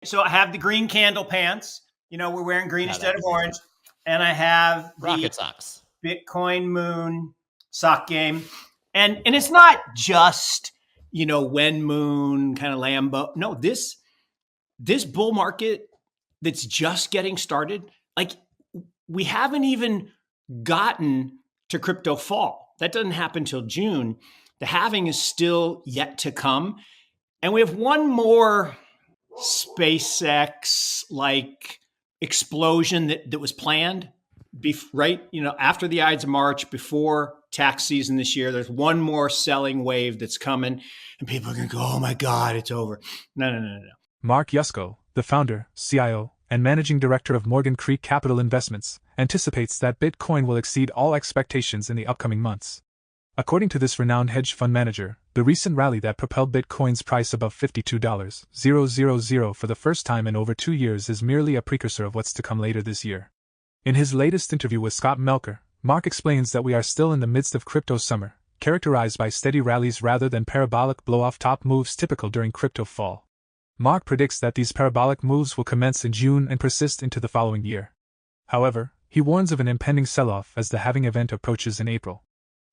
So I have the green candle pants. You know, we're wearing green instead of orange. And I have the Rocket socks. Bitcoin Moon sock game. And it's not just, you know, when Moon kind of Lambo. No, this bull market that's just getting started, like we haven't even gotten to crypto fall. That doesn't happen till June. The halving is still yet to come. And we have one more SpaceX like explosion that was planned right, you know, after the Ides of March, before tax season this year. There's one more selling wave that's coming, and people are going to go, oh my God, it's over. No. Mark Yusko, the founder, CIO, and managing director of Morgan Creek Capital Investments, anticipates that Bitcoin will exceed all expectations in the upcoming months. According to this renowned hedge fund manager, the recent rally that propelled Bitcoin's price above $52,000 for the first time in over 2 years is merely a precursor of what's to come later this year. In his latest interview with Scott Melker, Mark explains that we are still in the midst of crypto summer, characterized by steady rallies rather than parabolic blow-off top moves typical during crypto fall. Mark predicts that these parabolic moves will commence in June and persist into the following year. However, he warns of an impending sell-off as the halving event approaches in April.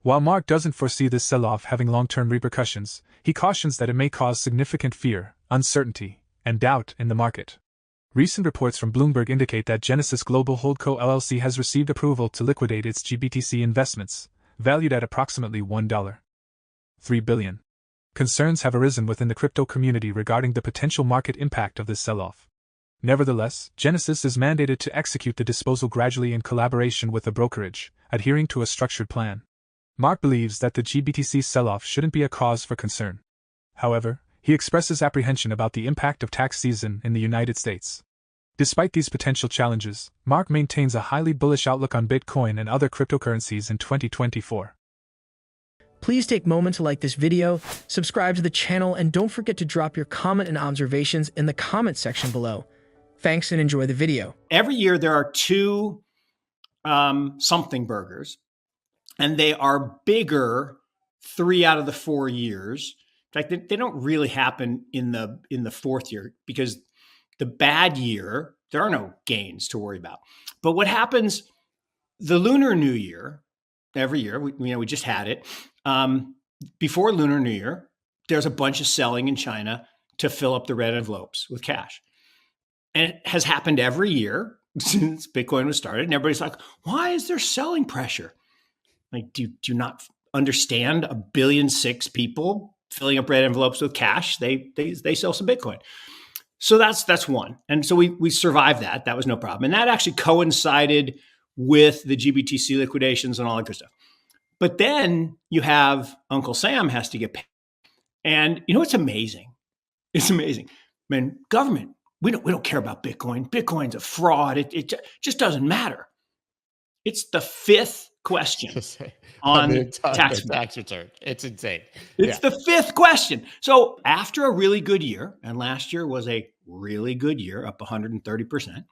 While Mark doesn't foresee this sell-off having long-term repercussions, he cautions that it may cause significant fear, uncertainty, and doubt in the market. Recent reports from Bloomberg indicate that Genesis Global Holdco LLC has received approval to liquidate its GBTC investments, valued at approximately $1.3 billion. Concerns have arisen within the crypto community regarding the potential market impact of this sell-off. Nevertheless, Genesis is mandated to execute the disposal gradually in collaboration with a brokerage, adhering to a structured plan. Mark believes that the GBTC sell-off shouldn't be a cause for concern. However, he expresses apprehension about the impact of tax season in the United States. Despite these potential challenges, Mark maintains a highly bullish outlook on Bitcoin and other cryptocurrencies in 2024. Please take a moment to like this video, subscribe to the channel, and don't forget to drop your comment and observations in the comment section below. Thanks and enjoy the video. Every year there are two something burgers, and they are bigger 3 out of the 4 years. In fact, they don't really happen in the fourth year, because the bad year, there are no gains to worry about. But what happens, the Lunar New Year, every year, we just had it. Before Lunar New Year, there's a bunch of selling in China to fill up the red envelopes with cash. And it has happened every year since Bitcoin was started. And everybody's like, why is there selling pressure? Like, do you not understand 1.6 billion people filling up red envelopes with cash? They sell some Bitcoin. So that's one. And so we survived that. That was no problem. And that actually coincided with the GBTC liquidations and all that good stuff. But then you have Uncle Sam has to get paid. And you know what's amazing? It's amazing. I mean, government, we don't care about Bitcoin. Bitcoin's a fraud. It just doesn't matter. It's the fifth question on tax return. It's insane. It's the fifth question. So after a really good year, and last year was a really good year, up 130%,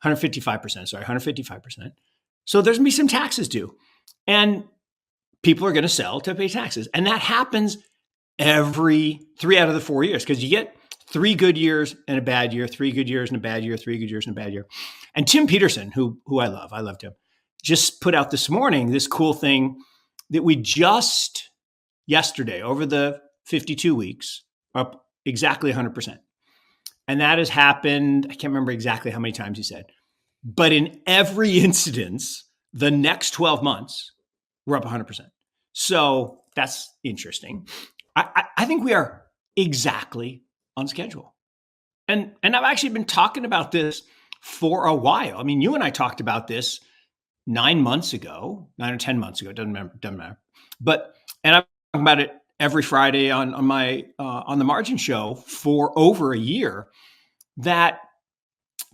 155%, sorry, 155%. So there's gonna be some taxes due. And people are going to sell to pay taxes. And that happens every 3 out of the 4 years, because you get 3 good years and a bad year, 3 good years and a bad year, 3 good years and a bad year. And Tim Peterson, who I love Tim, just put out this morning this cool thing that we just yesterday, over the 52 weeks, up exactly 100%. And that has happened, I can't remember exactly how many times he said, but in every instance, the next 12 months, we're up 100%. So that's interesting. I think we are exactly on schedule. And I've actually been talking about this for a while. I mean, you and I talked about this 9 months ago, 9 or 10 months ago. It doesn't matter. And I'm talking about it every Friday on my on the Margin Show for over a year, that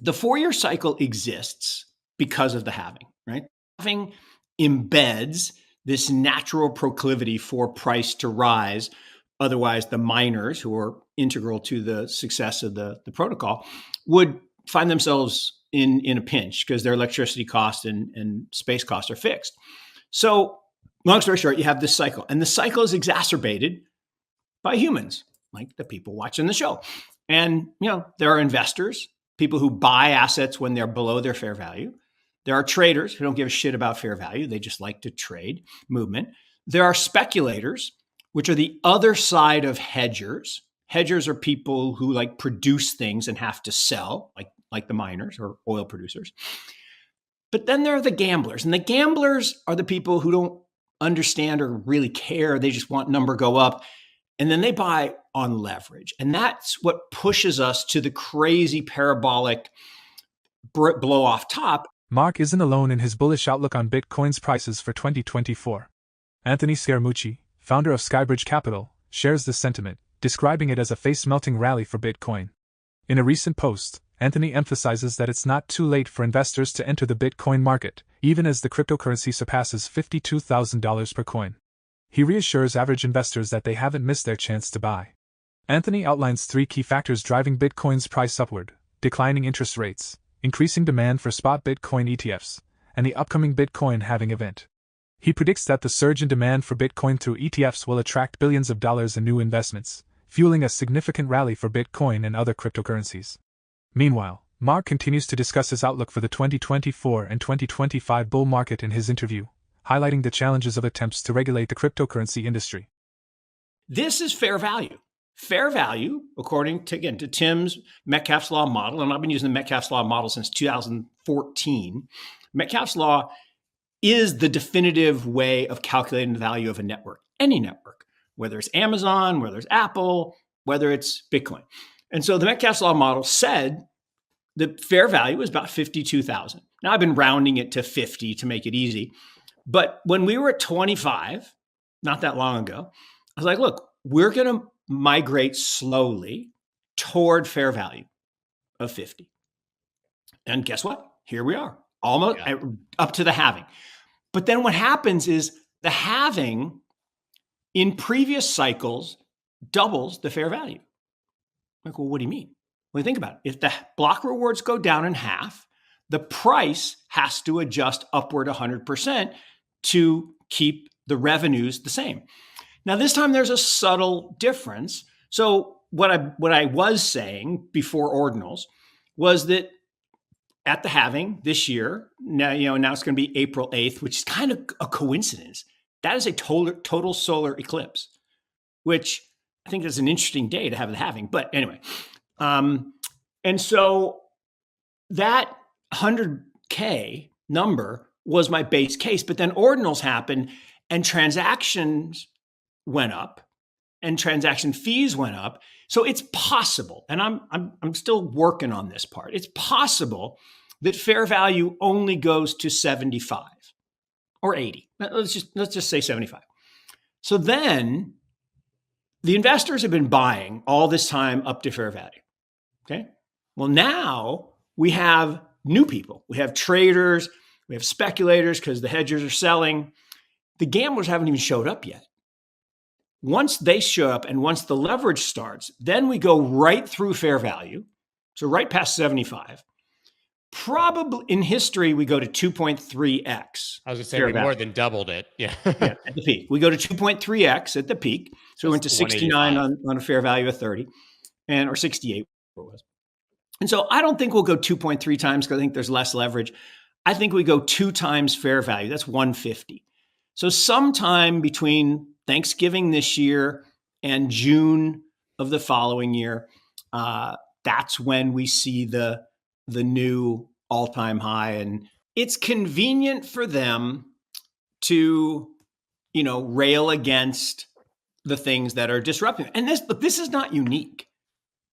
the 4-year cycle exists because of the halving, right? Halving embeds this natural proclivity for price to rise. Otherwise, the miners, who are integral to the success of the protocol, would find themselves in a pinch because their electricity costs and space costs are fixed. So long story short, you have this cycle. And the cycle is exacerbated by humans, like the people watching the show. And, there are investors, people who buy assets when they're below their fair value. There are traders who don't give a shit about fair value. They just like to trade movement. There are speculators, which are the other side of hedgers. Hedgers are people who like produce things and have to sell, like the miners or oil producers. But then there are the gamblers, and the gamblers are the people who don't understand or really care. They just want number go up, and then they buy on leverage. And that's what pushes us to the crazy parabolic blow off top. Mark isn't alone in his bullish outlook on Bitcoin's prices for 2024. Anthony Scaramucci, founder of Skybridge Capital, shares this sentiment, describing it as a face-melting rally for Bitcoin. In a recent post, Anthony emphasizes that it's not too late for investors to enter the Bitcoin market, even as the cryptocurrency surpasses $52,000 per coin. He reassures average investors that they haven't missed their chance to buy. Anthony outlines 3 key factors driving Bitcoin's price upward: declining interest rates, increasing demand for spot Bitcoin ETFs, and the upcoming Bitcoin halving event. He predicts that the surge in demand for Bitcoin through ETFs will attract billions of dollars in new investments, fueling a significant rally for Bitcoin and other cryptocurrencies. Meanwhile, Mark continues to discuss his outlook for the 2024 and 2025 bull market in his interview, highlighting the challenges of attempts to regulate the cryptocurrency industry. This is fair value. Fair value, according to Tim's Metcalfe's Law model, and I've been using the Metcalfe's Law model since 2014. Metcalfe's Law is the definitive way of calculating the value of a network, any network, whether it's Amazon, whether it's Apple, whether it's Bitcoin. And so the Metcalfe's Law model said the fair value is about 52,000. Now I've been rounding it to 50 to make it easy. But when we were at 25, not that long ago, I was like, look, we're going to migrate slowly toward fair value of 50. And guess what? Here we are, almost up to the halving. But then what happens is the halving in previous cycles doubles the fair value. Like, well, what do you mean? Well, think about it. If the block rewards go down in half, the price has to adjust upward 100% to keep the revenues the same. Now, this time there's a subtle difference. So what I was saying before ordinals was that at the halving this year, now it's going to be April 8th, which is kind of a coincidence. That is a total solar eclipse, which I think is an interesting day to have the halving. But anyway, and so that 100K number was my base case, but then ordinals happened and transactions went up and transaction fees went up. So it's possible, and I'm still working on this part. It's possible that fair value only goes to 75 or 80. Let's just say 75. So then the investors have been buying all this time up to fair value. Okay. Well, now we have new people. We have traders, we have speculators because the hedgers are selling. The gamblers haven't even showed up yet. Once they show up and once the leverage starts, then we go right through fair value. So right past 75. Probably in history, we go to 2.3x. I was going to say we more than doubled it. Yeah. Yeah, at the peak. We go to 2.3x at the peak. So we went to 69 on a fair value of 30 or 68. It was. And so I don't think we'll go 2.3 times because I think there's less leverage. I think we go 2 times fair value. That's 150. So sometime between Thanksgiving this year and June of the following year, that's when we see the new all-time high. And it's convenient for them to, rail against the things that are disruptive. And this is not unique.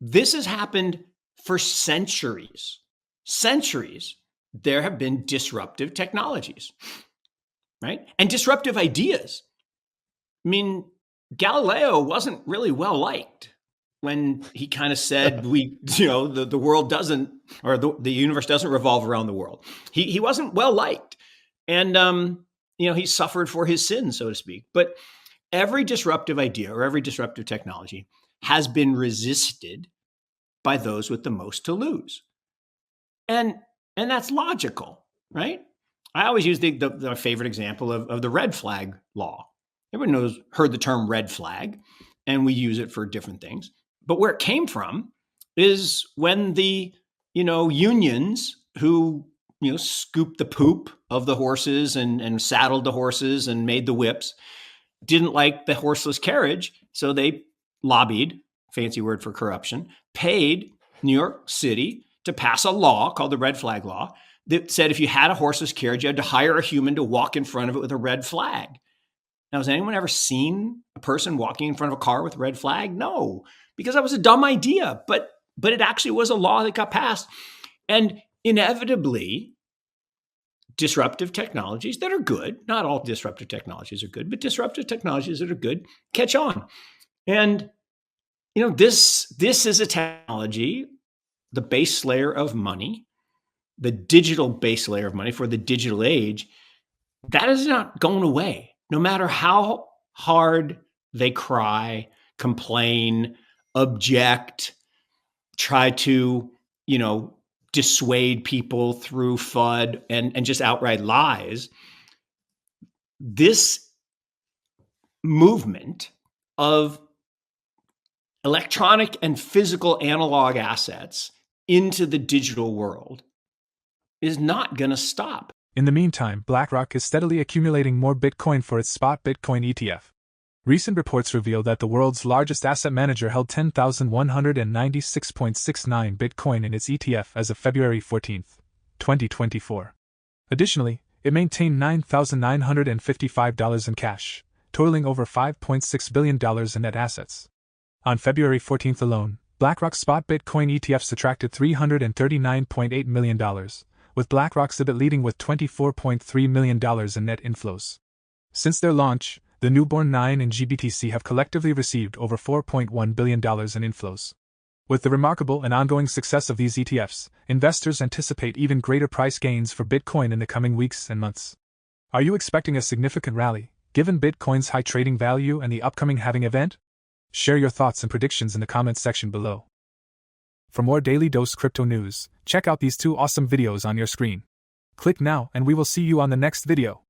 This has happened for centuries. Centuries, there have been disruptive technologies, right? And disruptive ideas. I mean, Galileo wasn't really well liked when he kind of said the world doesn't, or the universe doesn't revolve around the world. He wasn't well liked. And, he suffered for his sins, so to speak. But every disruptive idea or every disruptive technology has been resisted by those with the most to lose. And that's logical, right? I always use the favorite example of the red flag law. Everyone heard the term red flag, and we use it for different things. But where it came from is when the, unions who, scooped the poop of the horses and saddled the horses and made the whips didn't like the horseless carriage. So they lobbied, fancy word for corruption, paid New York City to pass a law called the red flag law that said if you had a horseless carriage, you had to hire a human to walk in front of it with a red flag. Now, has anyone ever seen a person walking in front of a car with a red flag? No, because that was a dumb idea, but it actually was a law that got passed. And inevitably, disruptive technologies that are good, not all disruptive technologies are good, but disruptive technologies that are good catch on. And, this is a technology, the base layer of money, the digital base layer of money for the digital age, that is not going away. No matter how hard they cry, complain, object, try to, dissuade people through FUD and just outright lies, this movement of electronic and physical analog assets into the digital world is not going to stop. In the meantime, BlackRock is steadily accumulating more Bitcoin for its spot Bitcoin ETF. Recent reports reveal that the world's largest asset manager held 10,196.69 Bitcoin in its ETF as of February 14, 2024. Additionally, it maintained $9,955 in cash, totaling over $5.6 billion in net assets. On February 14th alone, BlackRock's spot Bitcoin ETFs attracted $339.8 million, with BlackRock SIBIT leading with $24.3 million in net inflows. Since their launch, the newborn 9 and GBTC have collectively received over $4.1 billion in inflows. With the remarkable and ongoing success of these ETFs, investors anticipate even greater price gains for Bitcoin in the coming weeks and months. Are you expecting a significant rally, given Bitcoin's high trading value and the upcoming halving event? Share your thoughts and predictions in the comments section below. For more Daily Dose Crypto news, check out these two awesome videos on your screen. Click now and we will see you on the next video.